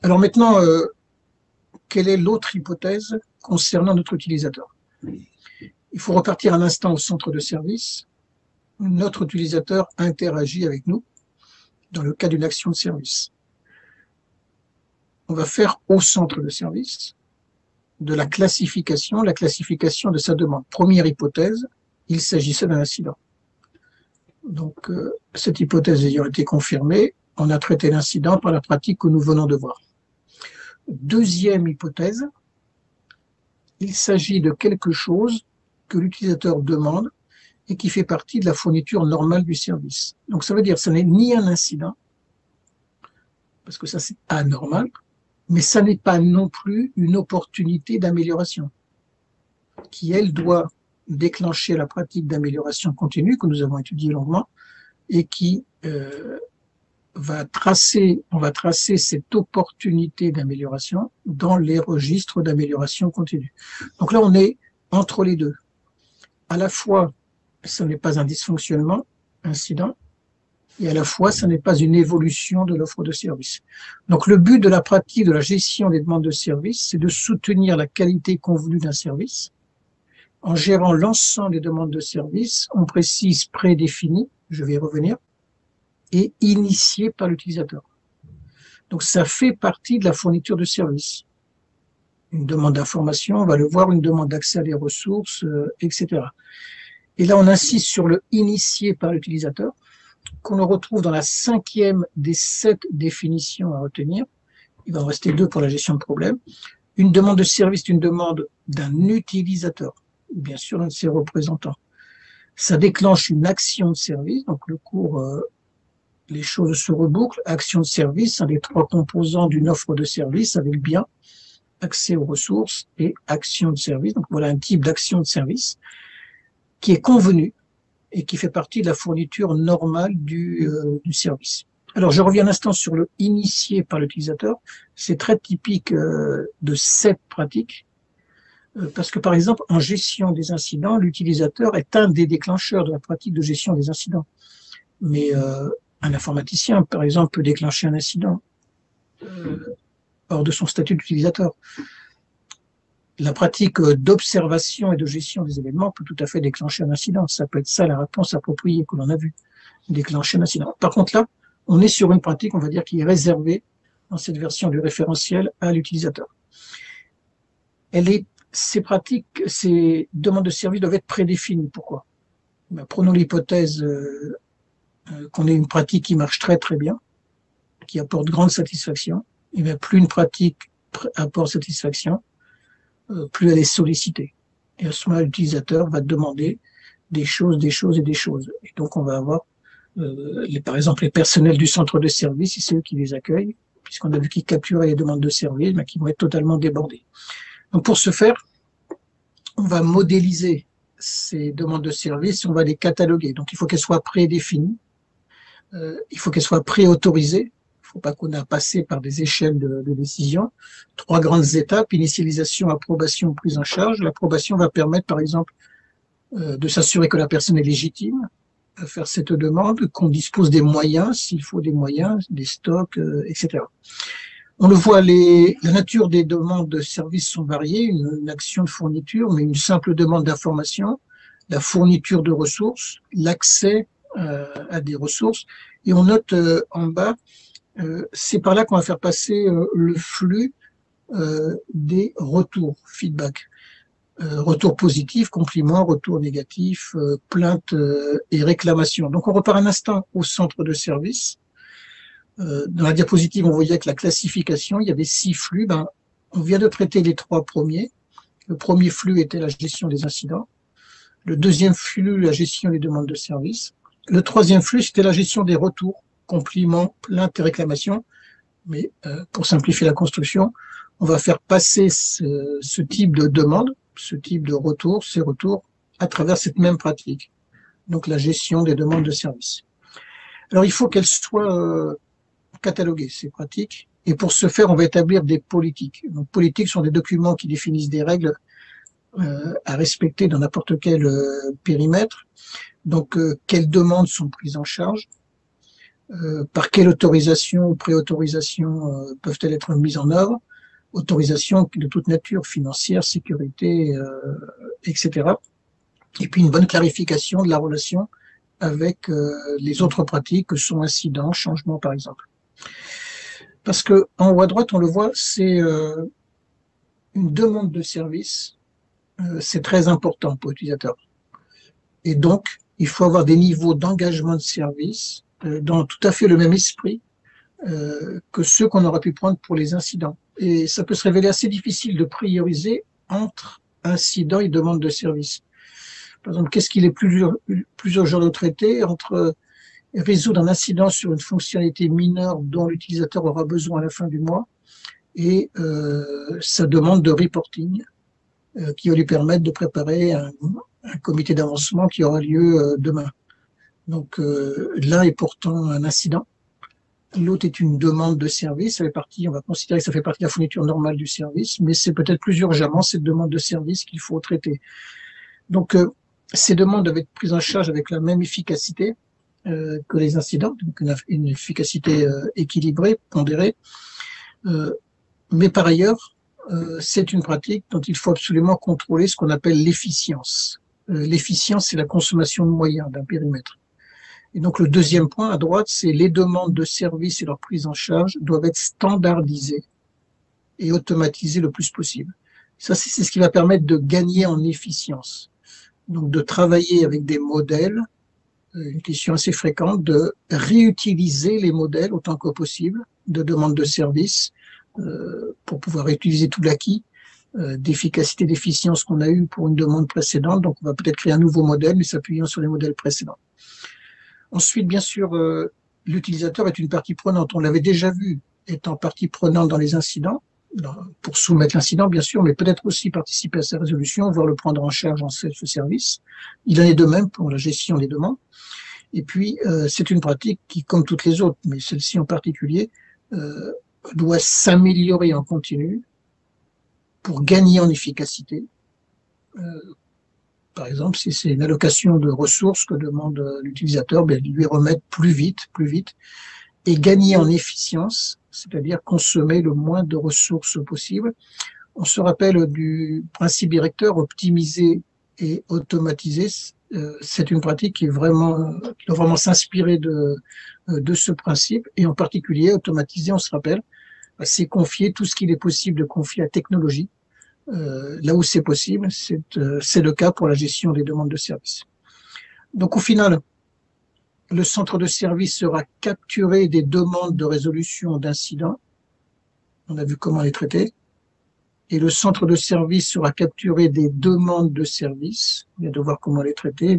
Alors maintenant, quelle est l'autre hypothèse concernant notre utilisateur? Il faut repartir un instant au centre de service. Notre utilisateur interagit avec nous dans le cas d'une action de service. On va faire au centre de service de la classification de sa demande. Première hypothèse, il s'agissait d'un incident. Donc, cette hypothèse ayant été confirmée, on a traité l'incident par la pratique que nous venons de voir. Deuxième hypothèse, il s'agit de quelque chose que l'utilisateur demande et qui fait partie de la fourniture normale du service. Donc ça veut dire que ce n'est ni un incident, parce que ça c'est anormal, mais ça n'est pas non plus une opportunité d'amélioration, qui elle doit déclencher la pratique d'amélioration continue que nous avons étudiée longuement et qui on va tracer cette opportunité d'amélioration dans les registres d'amélioration continue. Donc là, on est entre les deux. À la fois, ce n'est pas un dysfonctionnement, incident, et à la fois, ce n'est pas une évolution de l'offre de service. Donc le but de la pratique de la gestion des demandes de service, c'est de soutenir la qualité convenue d'un service. En gérant l'ensemble des demandes de service, on précise prédéfinies, je vais y revenir, et initié par l'utilisateur. Donc ça fait partie de la fourniture de services. Une demande d'information, on va le voir, une demande d'accès à des ressources, etc. Et là, on insiste sur le initié par l'utilisateur, qu'on le retrouve dans la 5e des 7 définitions à retenir. Il va en rester 2 pour la gestion de problèmes. Une demande de service est une demande d'un utilisateur, bien sûr d'un de ses représentants. Ça déclenche une action de service, donc le cours les choses se rebouclent. Action de service, un des 3 composants d'une offre de service avec bien accès aux ressources et action de service. Donc voilà un type d'action de service qui est convenu et qui fait partie de la fourniture normale du service. Alors je reviens un instant sur le initié par l'utilisateur. C'est très typique de cette pratique parce que par exemple en gestion des incidents, l'utilisateur est un des déclencheurs de la pratique de gestion des incidents. Mais un informaticien, par exemple, peut déclencher un incident hors de son statut d'utilisateur. La pratique d'observation et de gestion des événements peut tout à fait déclencher un incident. Ça peut être ça la réponse appropriée que l'on a vue, déclencher un incident. Par contre là, on est sur une pratique, on va dire, qui est réservée dans cette version du référentiel à l'utilisateur. Ces pratiques, ces demandes de service doivent être prédéfinies. Pourquoi? Prenons l'hypothèse qu'on ait une pratique qui marche très très bien, qui apporte grande satisfaction. Et bien plus une pratique apporte satisfaction, plus elle est sollicitée. Et à ce moment-là, l'utilisateur va demander des choses. Et donc on va avoir, par exemple, les personnels du centre de service, et c'est eux qui les accueillent, puisqu'on a vu qu'ils capturaient les demandes de service, mais qui vont être totalement débordés. Donc pour ce faire, on va modéliser ces demandes de service, on va les cataloguer. Donc il faut qu'elles soient prédéfinies. Il faut qu'elle soit préautorisée. Il ne faut pas qu'on ait à passer par des échelles de décision. 3 grandes étapes, initialisation, approbation, prise en charge. L'approbation va permettre, par exemple, de s'assurer que la personne est légitime à faire cette demande, qu'on dispose des moyens, s'il faut des moyens, des stocks, etc. On le voit, la nature des demandes de services sont variées, une action de fourniture, mais une simple demande d'information, la fourniture de ressources, l'accès à des ressources, et on note en bas, c'est par là qu'on va faire passer le flux des retours, feedback, retour positif, compliment, retour négatif, plainte et réclamation. Donc on repart un instant au centre de service. Dans la diapositive, on voyait que la classification, il y avait 6 flux. On vient de traiter les 3 premiers. Le premier flux était la gestion des incidents. Le deuxième flux, la gestion des demandes de service. Le troisième flux, c'était la gestion des retours, compliments, plaintes et réclamations. Mais pour simplifier la construction, on va faire passer ce type de demande, ce type de retour, ces retours, à travers cette même pratique. Donc la gestion des demandes de service. Alors il faut qu'elles soient cataloguées, ces pratiques. Et pour ce faire, on va établir des politiques. Donc politiques sont des documents qui définissent des règles à respecter dans n'importe quel périmètre. Donc, quelles demandes sont prises en charge, Par quelle autorisation ou préautorisation peuvent-elles être mises en œuvre? Autorisation de toute nature, financière, sécurité, etc. Et puis une bonne clarification de la relation avec les autres pratiques que sont incidents, changements par exemple. Parce que en haut à droite, on le voit, c'est une demande de service, c'est très important pour l'utilisateur. Et donc, il faut avoir des niveaux d'engagement de service dans tout à fait le même esprit que ceux qu'on aurait pu prendre pour les incidents. Et ça peut se révéler assez difficile de prioriser entre incidents et demande de service. Par exemple, qu'est-ce qu'il est plus urgent de traiter entre résoudre un incident sur une fonctionnalité mineure dont l'utilisateur aura besoin à la fin du mois et sa demande de reporting qui va lui permettre de préparer un comité d'avancement qui aura lieu demain. Donc l'un est pourtant un incident, l'autre est une demande de service, ça fait partie, on va considérer que ça fait partie de la fourniture normale du service, mais c'est peut-être plus urgemment cette demande de service qu'il faut traiter. Donc ces demandes doivent être prises en charge avec la même efficacité que les incidents, donc une efficacité équilibrée, pondérée. Mais par ailleurs, c'est une pratique dont il faut absolument contrôler ce qu'on appelle l'efficience. L'efficience, c'est la consommation de moyens d'un périmètre. Et donc le deuxième point à droite, c'est les demandes de services et leur prise en charge doivent être standardisées et automatisées le plus possible. Ça, c'est ce qui va permettre de gagner en efficience. Donc de travailler avec des modèles, une question assez fréquente, de réutiliser les modèles autant que possible de demande de services pour pouvoir réutiliser tout l'acquis d'efficacité, d'efficience qu'on a eu pour une demande précédente. Donc on va peut-être créer un nouveau modèle, mais s'appuyant sur les modèles précédents. Ensuite, bien sûr, l'utilisateur est une partie prenante. On l'avait déjà vu étant partie prenante dans les incidents, pour soumettre l'incident, bien sûr, mais peut-être aussi participer à sa résolution, voire le prendre en charge en self-service. Il en est de même pour la gestion des demandes. Et puis, c'est une pratique qui, comme toutes les autres, mais celle-ci en particulier, doit s'améliorer en continu pour gagner en efficacité. Par exemple, si c'est une allocation de ressources que demande l'utilisateur, ben, lui remettre plus vite, et gagner en efficience, c'est-à-dire consommer le moins de ressources possible. On se rappelle du principe directeur, optimiser et automatiser. C'est une pratique qui doit vraiment s'inspirer de ce principe, et en particulier, automatiser, on se rappelle, c'est confier tout ce qu'il est possible de confier à technologie. Là où c'est possible, c'est le cas pour la gestion des demandes de service. Donc au final, le centre de service sera capturé des demandes de résolution d'incidents. On a vu comment les traiter. Et le centre de service sera capturé des demandes de service. Il y a de voir comment les traiter.